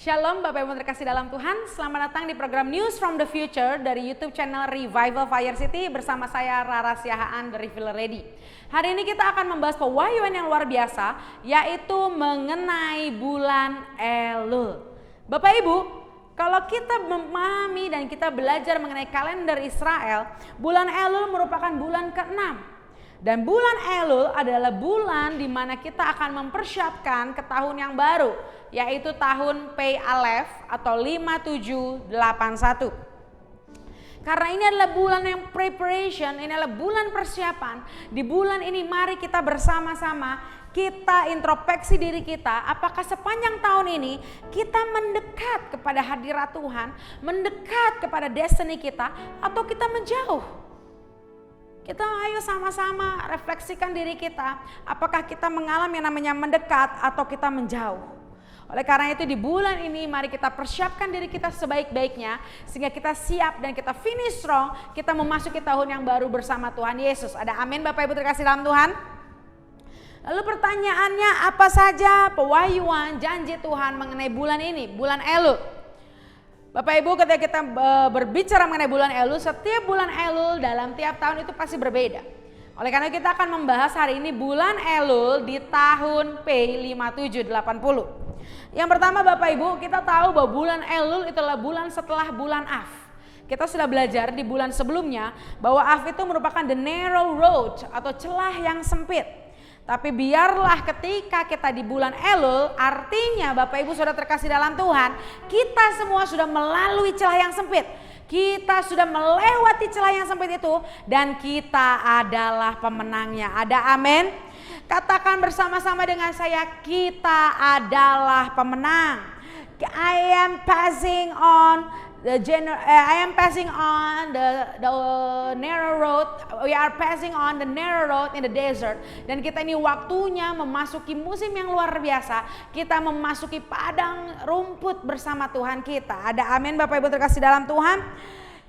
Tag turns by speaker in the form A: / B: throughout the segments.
A: Shalom Bapak Ibu terkasih dalam Tuhan, selamat datang di program News from the Future dari YouTube channel Revival Fire City bersama saya Rara Siahaan dari Filler Ready. Hari ini kita akan membahas pewahyuan yang luar biasa, yaitu mengenai bulan Elul. Bapak Ibu, kalau kita memahami dan kita belajar mengenai kalender Israel, bulan Elul merupakan bulan ke-6. Dan bulan Elul adalah bulan di mana kita akan mempersiapkan ke tahun yang baru, yaitu tahun Pei Aleph atau 5781. Karena ini adalah bulan yang preparation, ini adalah bulan persiapan. Di bulan ini mari kita bersama-sama kita introspeksi diri kita, apakah sepanjang tahun ini kita mendekat kepada hadirat Tuhan, mendekat kepada destiny kita, atau kita menjauh. Kita ayo sama-sama refleksikan diri kita, apakah kita mengalami yang namanya mendekat atau kita menjauh. Oleh karena itu di bulan ini mari kita persiapkan diri kita sebaik-baiknya sehingga kita siap dan kita finish strong, kita memasuki tahun yang baru bersama Tuhan Yesus. Ada amin Bapak Ibu terkasih dalam Tuhan? Lalu pertanyaannya, apa saja pewahyuan janji Tuhan mengenai bulan ini, bulan Elul? Bapak Ibu, ketika kita berbicara mengenai bulan Elul, setiap bulan Elul dalam tiap tahun itu pasti berbeda. Oleh karena kita akan membahas hari ini bulan Elul di tahun P5780. Yang pertama Bapak Ibu, kita tahu bahwa bulan Elul itulah bulan setelah bulan Av. Kita sudah belajar di bulan sebelumnya bahwa Av itu merupakan the narrow road atau celah yang sempit. Tapi biarlah ketika kita di bulan Elul, artinya Bapak Ibu Saudara terkasih dalam Tuhan, kita semua sudah melalui celah yang sempit. Kita sudah melewati celah yang sempit itu dan kita adalah pemenangnya. Ada amin? Katakan bersama-sama dengan saya, kita adalah pemenang. I am passing on the narrow road. We are passing on the narrow road in the desert. Dan kita ini waktunya memasuki musim yang luar biasa. Kita memasuki padang rumput bersama Tuhan kita. Ada amin Bapak Ibu terkasih dalam Tuhan.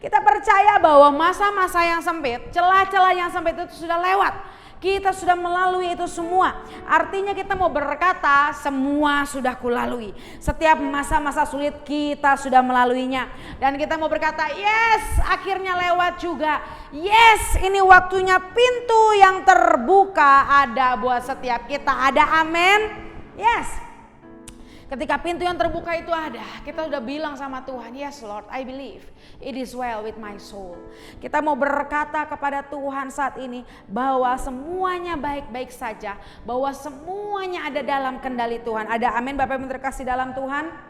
A: Kita percaya bahwa masa-masa yang sempit, celah-celah yang sempit itu sudah lewat. Kita sudah melalui itu semua. Artinya kita mau berkata semua sudah kulalui. Setiap masa-masa sulit kita sudah melaluinya. Dan kita mau berkata yes, akhirnya lewat juga. Yes, ini waktunya pintu yang terbuka ada buat setiap kita. Ada amin? Yes. Ketika pintu yang terbuka itu ada, kita udah bilang sama Tuhan, yes Lord, I believe it is well with my soul. Kita mau berkata kepada Tuhan saat ini bahwa semuanya baik-baik saja, bahwa semuanya ada dalam kendali Tuhan. Ada amin Bapak Ibu terkasih dalam Tuhan?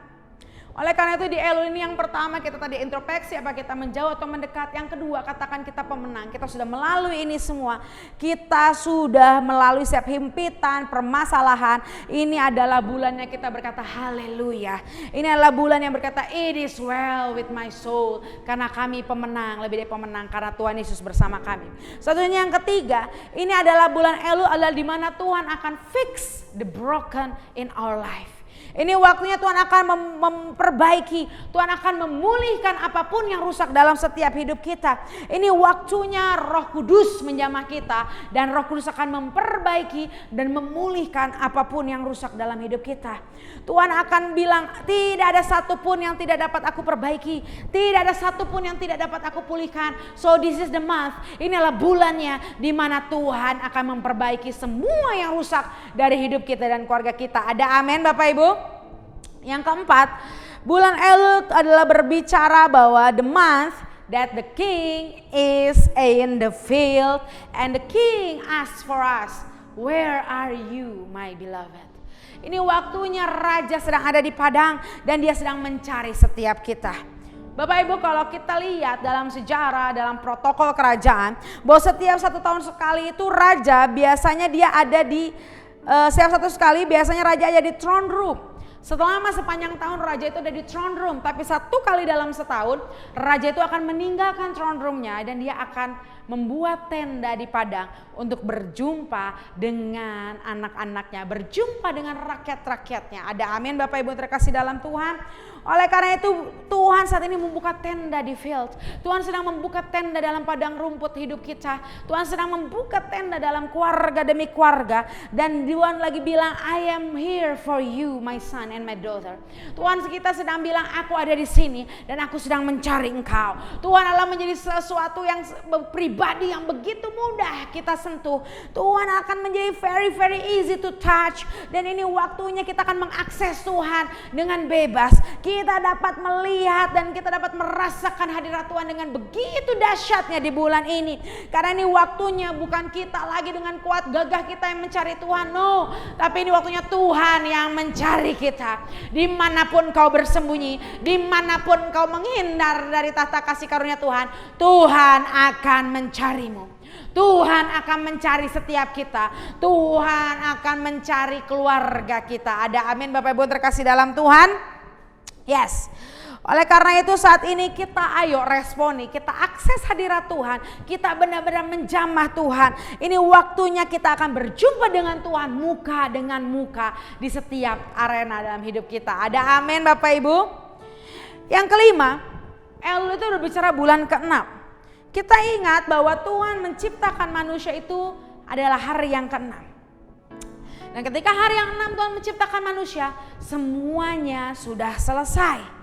A: Oleh karena itu di Elul ini yang pertama kita tadi introspeksi, apa kita menjauh atau mendekat. Yang kedua katakan kita pemenang, kita sudah melalui ini semua. Kita sudah melalui setiap himpitan, permasalahan. Ini adalah bulannya kita berkata haleluya. Ini adalah bulan yang berkata it is well with my soul. Karena kami pemenang, lebih dari pemenang karena Tuhan Yesus bersama kami. Satunya yang ketiga, ini adalah bulan Elul adalah di mana Tuhan akan fix the broken in our life. Ini waktunya Tuhan akan memperbaiki, Tuhan akan memulihkan apapun yang rusak dalam setiap hidup kita. Ini waktunya Roh Kudus menjamah kita dan Roh Kudus akan memperbaiki dan memulihkan apapun yang rusak dalam hidup kita. Tuhan akan bilang tidak ada satupun yang tidak dapat aku perbaiki, tidak ada satupun yang tidak dapat aku pulihkan. So this is the month, inilah bulannya di mana Tuhan akan memperbaiki semua yang rusak dari hidup kita dan keluarga kita. Ada amin Bapak Ibu? Yang keempat, bulan Elul adalah berbicara bahwa the month that the king is in the field and the king asks for us, where are you my beloved? Ini waktunya raja sedang ada di padang dan dia sedang mencari setiap kita. Bapak Ibu, kalau kita lihat dalam sejarah, dalam protokol kerajaan, bahwa setiap 1 tahun sekali itu raja biasanya dia ada di setiap 1 sekali biasanya raja ada di throne room. Selama sepanjang tahun raja itu ada di throne room, tapi 1 kali dalam setahun raja itu akan meninggalkan throne roomnya dan dia akan membuat tenda di padang untuk berjumpa dengan anak-anaknya, berjumpa dengan rakyat-rakyatnya. Ada amin Bapak Ibu terkasih dalam Tuhan. Oleh karena itu Tuhan saat ini membuka tenda di field. Tuhan sedang membuka tenda dalam padang rumput hidup kita. Tuhan sedang membuka tenda dalam keluarga demi keluarga. Dan Tuhan lagi bilang, I am here for you my son and my daughter. Tuhan kita sedang bilang, aku ada di sini dan aku sedang mencari engkau. Tuhan Allah menjadi sesuatu yang pribadi yang begitu mudah kita sentuh. Tuhan akan menjadi very very easy to touch. Dan ini waktunya kita akan mengakses Tuhan dengan bebas. Kita dapat melihat dan kita dapat merasakan hadirat Tuhan dengan begitu dahsyatnya di bulan ini. Karena ini waktunya bukan kita lagi dengan kuat gagah kita yang mencari Tuhan, no. Tapi ini waktunya Tuhan yang mencari kita. Dimanapun kau bersembunyi, dimanapun kau menghindar dari tahta kasih karunia Tuhan, Tuhan akan mencarimu. Tuhan akan mencari setiap kita. Tuhan akan mencari keluarga kita. Ada amin Bapak Ibu terkasih dalam Tuhan? Yes. Oleh karena itu saat ini kita ayo responi, kita akses hadirat Tuhan, kita benar-benar menjamah Tuhan. Ini waktunya kita akan berjumpa dengan Tuhan muka dengan muka di setiap arena dalam hidup kita. Ada amin Bapak Ibu? Yang kelima, Elul itu berbicara bulan ke-6. Kita ingat bahwa Tuhan menciptakan manusia itu adalah hari yang ke-6. Dan ketika hari yang 6 Tuhan menciptakan manusia, semuanya sudah selesai.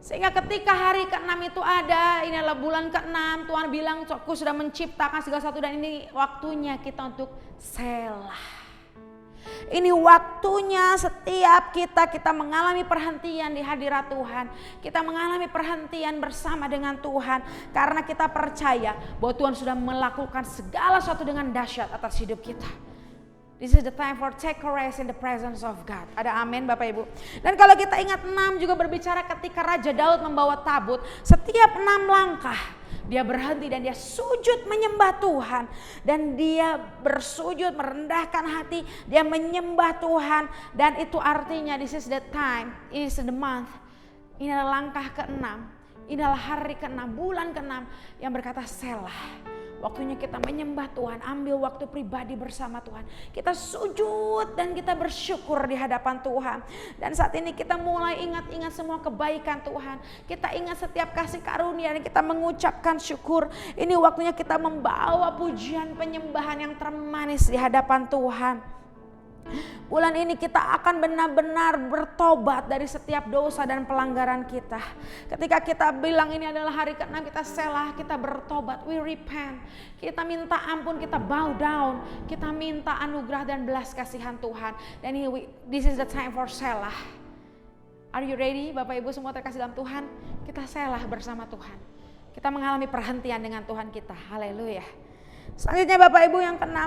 A: Sehingga ketika hari ke-6 itu ada, ini adalah bulan ke-6, Tuhan bilang, aku sudah menciptakan segala sesuatu dan ini waktunya kita untuk selah. Ini waktunya setiap kita mengalami perhentian di hadirat Tuhan. Kita mengalami perhentian bersama dengan Tuhan. Karena kita percaya bahwa Tuhan sudah melakukan segala sesuatu dengan dahsyat atas hidup kita. This is the time for take a rest in the presence of God. Ada amin Bapak Ibu. Dan kalau kita ingat 6 juga berbicara ketika Raja Daud membawa tabut. Setiap 6 langkah dia berhenti dan dia sujud menyembah Tuhan. Dan dia bersujud merendahkan hati. Dia menyembah Tuhan. Dan itu artinya this is the time, this is the month. Ini adalah langkah ke-6. Ini adalah hari ke-6, bulan ke-6 yang berkata selah. Waktunya kita menyembah Tuhan, ambil waktu pribadi bersama Tuhan. Kita sujud dan kita bersyukur di hadapan Tuhan. Dan saat ini kita mulai ingat-ingat semua kebaikan Tuhan. Kita ingat setiap kasih karunia dan kita mengucapkan syukur. Ini waktunya kita membawa pujian penyembahan yang termanis di hadapan Tuhan. Bulan ini kita akan benar-benar bertobat dari setiap dosa dan pelanggaran kita. Ketika kita bilang ini adalah hari ke-6 kita selah, kita bertobat, we repent. Kita minta ampun, kita bow down, kita minta anugerah dan belas kasihan Tuhan. Dan ini this is the time for selah. Are you ready Bapak Ibu semua terkasih dalam Tuhan? Kita selah bersama Tuhan. Kita mengalami perhentian dengan Tuhan kita. Haleluya. Selanjutnya Bapak Ibu yang ke-6.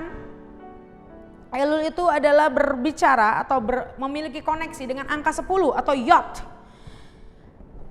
A: Elul itu adalah berbicara atau memiliki koneksi dengan angka 10 atau Yod.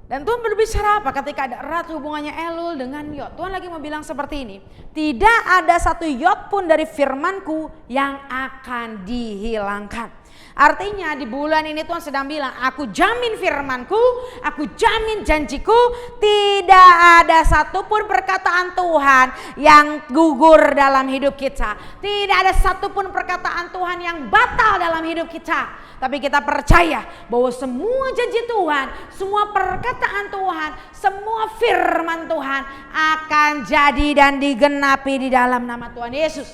A: Dan Tuhan berbicara apa ketika ada erat hubungannya Elul dengan Yod. Tuhan lagi mau bilang seperti ini. Tidak ada satu Yod pun dari firmanku yang akan dihilangkan. Artinya di bulan ini Tuhan sedang bilang, aku jamin firmanku, aku jamin janjiku, tidak ada satupun perkataan Tuhan yang gugur dalam hidup kita. Tidak ada satupun perkataan Tuhan yang batal dalam hidup kita. Tapi kita percaya bahwa semua janji Tuhan, semua perkataan Tuhan, semua firman Tuhan akan jadi dan digenapi di dalam nama Tuhan Yesus.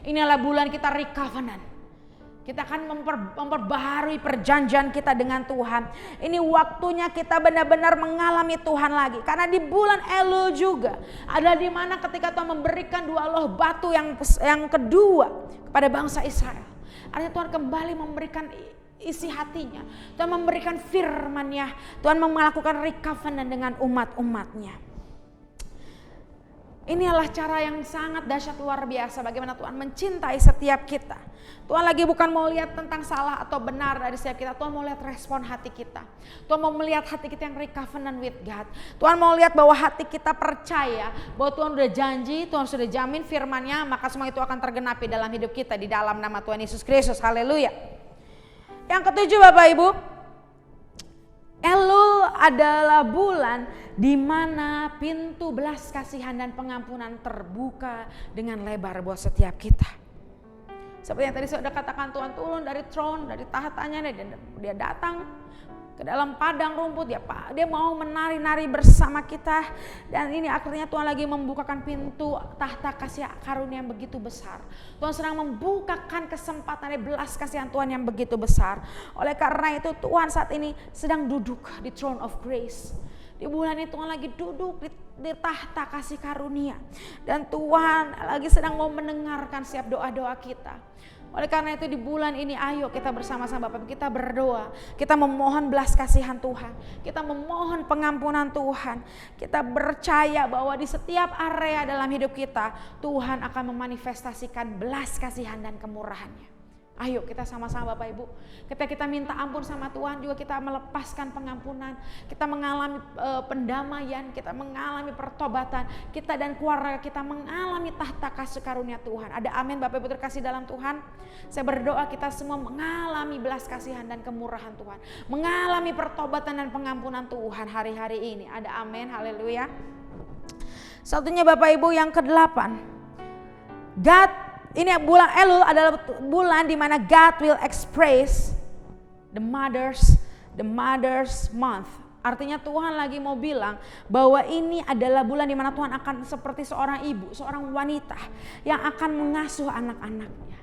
A: Inilah bulan kita recovenant. Kita akan memperbaharui perjanjian kita dengan Tuhan. Ini waktunya kita benar-benar mengalami Tuhan lagi. Karena di bulan Elul juga ada di mana ketika Tuhan memberikan 2 loh batu yang kedua kepada bangsa Israel. Artinya Tuhan kembali memberikan isi hatinya. Tuhan memberikan firman-Nya. Tuhan melakukan recovenant dengan umat-umatnya. Ini adalah cara yang sangat dahsyat luar biasa bagaimana Tuhan mencintai setiap kita. Tuhan lagi bukan mau lihat tentang salah atau benar dari setiap kita. Tuhan mau lihat respon hati kita. Tuhan mau melihat hati kita yang recovenant with God. Tuhan mau lihat bahwa hati kita percaya bahwa Tuhan sudah janji, Tuhan sudah jamin firman-Nya, maka semua itu akan tergenapi dalam hidup kita di dalam nama Tuhan Yesus Kristus. Haleluya. Yang ketujuh Bapak Ibu, Elul adalah bulan di mana pintu belas kasihan dan pengampunan terbuka dengan lebar buat setiap kita. Seperti yang tadi saya sudah katakan, Tuhan turun dari throne, dari tahatannya, dan dia datang ke dalam padang rumput ya Pak. Dia mau menari-nari bersama kita. Dan ini akhirnya Tuhan lagi membukakan pintu tahta kasih karunia yang begitu besar. Tuhan sedang membukakan kesempatan belas kasihan Tuhan yang begitu besar. Oleh karena itu Tuhan saat ini sedang duduk di throne of grace. Di bulan ini Tuhan lagi duduk di tahta kasih karunia. Dan Tuhan lagi sedang mau mendengarkan setiap doa-doa kita. Oleh karena itu di bulan ini ayo kita bersama-sama Bapak kita berdoa. Kita memohon belas kasihan Tuhan. Kita memohon pengampunan Tuhan. Kita percaya bahwa di setiap area dalam hidup kita Tuhan akan memanifestasikan belas kasihan dan kemurahan-Nya. Ayo kita sama-sama Bapak Ibu. Ketika kita minta ampun sama Tuhan juga kita melepaskan pengampunan. Kita mengalami pendamaian, kita mengalami pertobatan. Kita dan keluarga kita mengalami tahta kasih karunia Tuhan. Ada amin Bapak Ibu terkasih dalam Tuhan. Saya berdoa kita semua mengalami belas kasihan dan kemurahan Tuhan. Mengalami pertobatan dan pengampunan Tuhan hari-hari ini. Ada amin, haleluya. Satunya Bapak Ibu yang ke-8. Ini bulan Elul adalah bulan di mana God will express the mother's month. Artinya Tuhan lagi mau bilang bahwa ini adalah bulan di mana Tuhan akan seperti seorang ibu, seorang wanita yang akan mengasuh anak-anaknya.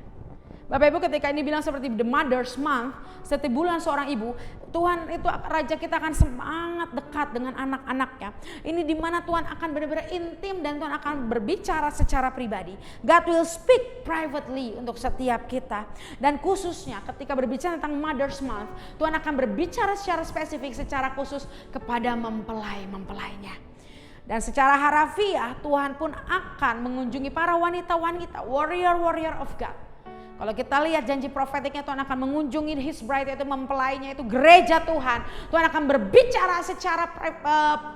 A: Bapak Ibu ketika ini bilang seperti the mother's month, setiap bulan seorang ibu, Tuhan itu raja kita akan semangat dekat dengan anak-anaknya. Ini di mana Tuhan akan benar-benar intim dan Tuhan akan berbicara secara pribadi. God will speak privately untuk setiap kita. Dan khususnya ketika berbicara tentang mother's month, Tuhan akan berbicara secara spesifik, secara khusus kepada mempelai-mempelainya. Dan secara harafiah Tuhan pun akan mengunjungi para wanita-wanita, warrior of God. Kalau kita lihat janji profetiknya Tuhan akan mengunjungi His bride yaitu mempelainya itu gereja Tuhan. Tuhan akan berbicara secara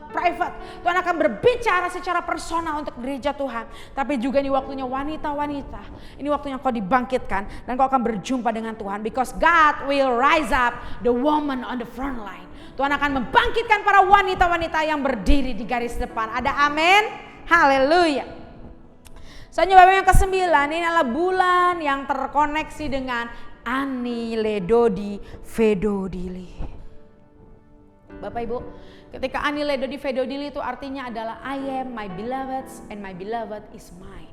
A: private. Tuhan akan berbicara secara personal untuk gereja Tuhan. Tapi juga ini waktunya wanita-wanita. Ini waktunya kau dibangkitkan dan kau akan berjumpa dengan Tuhan. Because God will rise up the woman on the front line. Tuhan akan membangkitkan para wanita-wanita yang berdiri di garis depan. Ada amin? Haleluya. Selanjutnya Bapak yang ke-9 ini adalah bulan yang terkoneksi dengan Ani Ledodi Fedodili. Bapak Ibu, ketika Ani Ledodi Fedodili itu artinya adalah I am my beloved and my beloved is mine.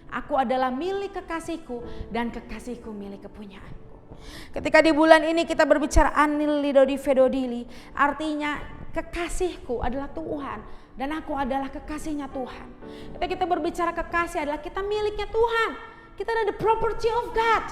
A: Aku adalah milik kekasihku dan kekasihku milik kepunyaanku. Ketika di bulan ini kita berbicara Ani Ledodi Fedodili, artinya kekasihku adalah Tuhan. Dan aku adalah kekasihnya Tuhan. Ketika kita berbicara kekasih adalah kita miliknya Tuhan. Kita adalah the property of God.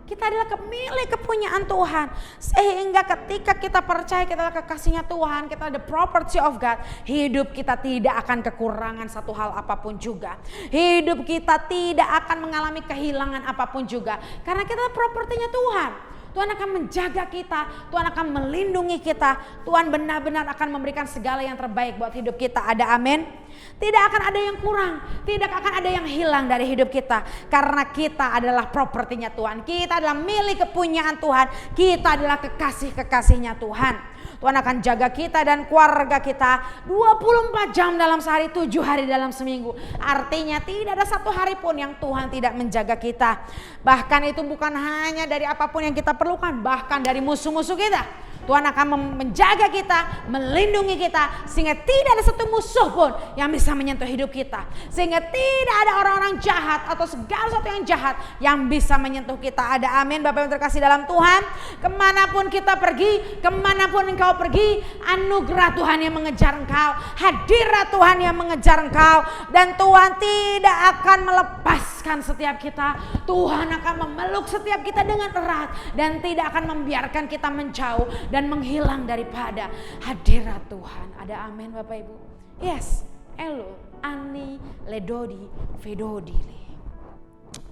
A: Kita adalah milik kepunyaan Tuhan. Sehingga ketika kita percaya kita adalah kekasihnya Tuhan, kita adalah the property of God. Hidup kita tidak akan kekurangan satu hal apapun juga. Hidup kita tidak akan mengalami kehilangan apapun juga. Karena kita adalah propertinya Tuhan. Tuhan akan menjaga kita, Tuhan akan melindungi kita, Tuhan benar-benar akan memberikan segala yang terbaik buat hidup kita. Ada amin? Tidak akan ada yang kurang, tidak akan ada yang hilang dari hidup kita. Karena kita adalah propertinya Tuhan, kita adalah milik kepunyaan Tuhan, kita adalah kekasih-kekasihnya Tuhan. Tuhan akan jaga kita dan keluarga kita 24 jam dalam sehari, 7 hari dalam seminggu. Artinya tidak ada satu hari pun yang Tuhan tidak menjaga kita. Bahkan itu bukan hanya dari apapun yang kita perlukan, bahkan dari musuh-musuh kita. Tuhan akan menjaga kita, melindungi kita, sehingga tidak ada satu musuh pun yang bisa menyentuh hidup kita. Sehingga tidak ada orang-orang jahat atau segala sesuatu yang jahat yang bisa menyentuh kita. Ada amin Bapak yang terkasih dalam Tuhan. Kemanapun kita pergi, kemanapun engkau pergi, anugerah Tuhan yang mengejar engkau, hadirat Tuhan yang mengejar engkau. Dan Tuhan tidak akan melepaskan setiap kita. Tuhan akan memeluk setiap kita dengan erat dan tidak akan membiarkan kita menjauh dan menghilang daripada hadirat Tuhan. Ada amin Bapak Ibu? Yes, Elul, Ani Ledodi Fedodili.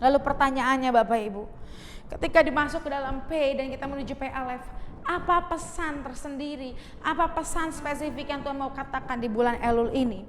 A: Lalu pertanyaannya Bapak Ibu, ketika dimasuk ke dalam P dan kita menuju P Alef, apa pesan tersendiri, apa pesan spesifik yang Tuhan mau katakan di bulan Elul ini?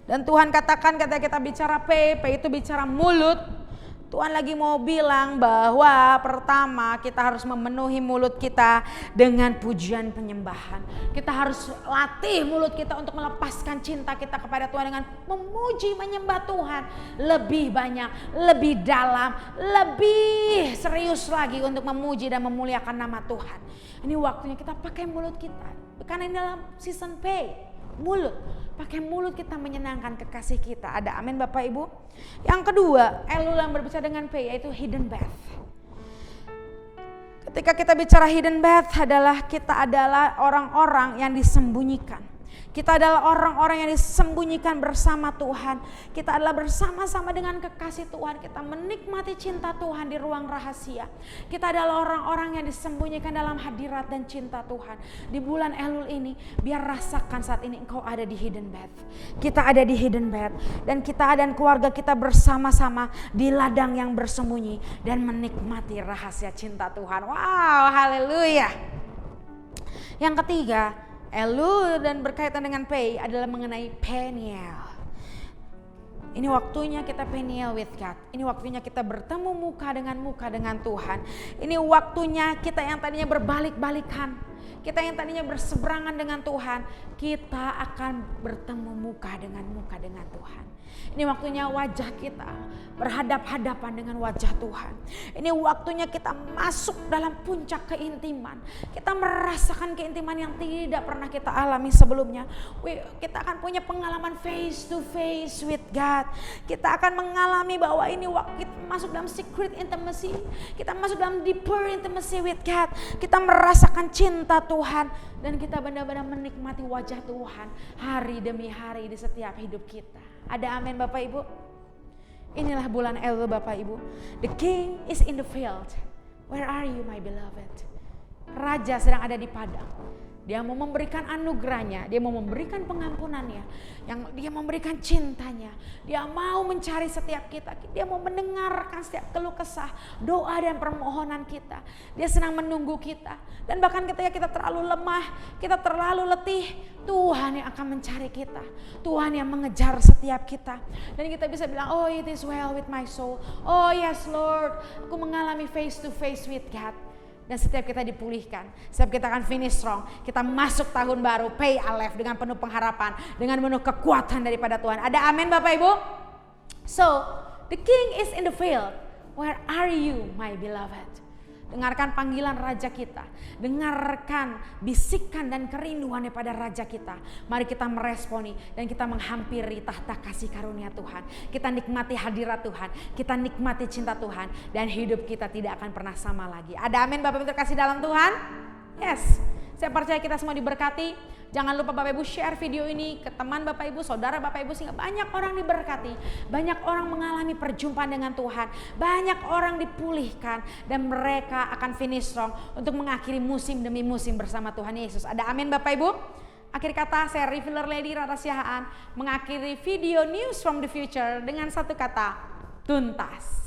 A: Dan Tuhan katakan ketika kita bicara P itu bicara mulut. Tuhan lagi mau bilang bahwa pertama kita harus memenuhi mulut kita dengan pujian penyembahan. Kita harus latih mulut kita untuk melepaskan cinta kita kepada Tuhan dengan memuji, menyembah Tuhan lebih banyak, lebih dalam, lebih serius lagi untuk memuji dan memuliakan nama Tuhan. Ini waktunya kita pakai mulut kita. Karena ini dalam season pay. Mulut, pakai mulut kita menyenangkan kekasih kita. Ada amin Bapak Ibu. Yang kedua, Elul yang berbicara dengan pay, yaitu hidden path. Ketika kita bicara hidden path adalah kita adalah orang-orang yang disembunyikan. Kita adalah orang-orang yang disembunyikan bersama Tuhan. Kita adalah bersama-sama dengan kekasih Tuhan. Kita menikmati cinta Tuhan di ruang rahasia. Kita adalah orang-orang yang disembunyikan dalam hadirat dan cinta Tuhan. Di bulan Elul ini, biar rasakan saat ini engkau ada di hidden path. Kita ada di hidden path. Dan kita dan keluarga kita bersama-sama di ladang yang bersembunyi. Dan menikmati rahasia cinta Tuhan. Wow, haleluya. Yang ketiga, Elul dan berkaitan dengan pay adalah mengenai Peniel. Ini waktunya kita Peniel with God. Ini waktunya kita bertemu muka dengan Tuhan. Ini waktunya kita yang tadinya berbalik-balikan. Kita yang tadinya berseberangan dengan Tuhan. Kita akan bertemu muka dengan Tuhan. Ini waktunya wajah kita berhadap-hadapan dengan wajah Tuhan. Ini waktunya kita masuk dalam puncak keintiman. Kita merasakan keintiman yang tidak pernah kita alami sebelumnya. Kita akan punya pengalaman face to face with God. Kita akan mengalami bahwa ini waktu kita masuk dalam secret intimacy. Kita masuk dalam deeper intimacy with God. Kita merasakan cinta Tuhan. Dan kita benar-benar menikmati wajah Tuhan hari demi hari di setiap hidup kita. Ada amin Bapak Ibu? Inilah bulan Elul Bapak Ibu. The king is in the field. Where are you my beloved? Raja sedang ada di padang. Dia mau memberikan anugerahnya, dia mau memberikan pengampunannya, yang dia memberikan cintanya. Dia mau mencari setiap kita, dia mau mendengarkan setiap keluh kesah, doa dan permohonan kita. Dia senang menunggu kita. Dan bahkan ketika kita terlalu lemah, kita terlalu letih, Tuhan yang akan mencari kita. Tuhan yang mengejar setiap kita. Dan kita bisa bilang, oh it is well with my soul. Oh yes Lord, aku mengalami face to face with God. Dan setiap kita dipulihkan, setiap kita akan finish strong, kita masuk tahun baru, pay Aleph dengan penuh pengharapan, dengan penuh kekuatan daripada Tuhan. Ada amin Bapak Ibu? So, the king is in the field. Where are you my beloved? Dengarkan panggilan Raja kita. Dengarkan bisikan dan kerinduan daripada Raja kita. Mari kita meresponi dan kita menghampiri tahta kasih karunia Tuhan. Kita nikmati hadirat Tuhan. Kita nikmati cinta Tuhan. Dan hidup kita tidak akan pernah sama lagi. Ada amin Bapak Ibu terkasih dalam Tuhan? Yes. Saya percaya kita semua diberkati. Jangan lupa Bapak Ibu share video ini ke teman Bapak Ibu, saudara Bapak Ibu, sehingga banyak orang diberkati. Banyak orang mengalami perjumpaan dengan Tuhan. Banyak orang dipulihkan dan mereka akan finish strong untuk mengakhiri musim demi musim bersama Tuhan Yesus. Ada amin Bapak Ibu? Akhir kata saya Revealer Lady Rara Siahaan mengakhiri video News from the Future dengan satu kata, tuntas.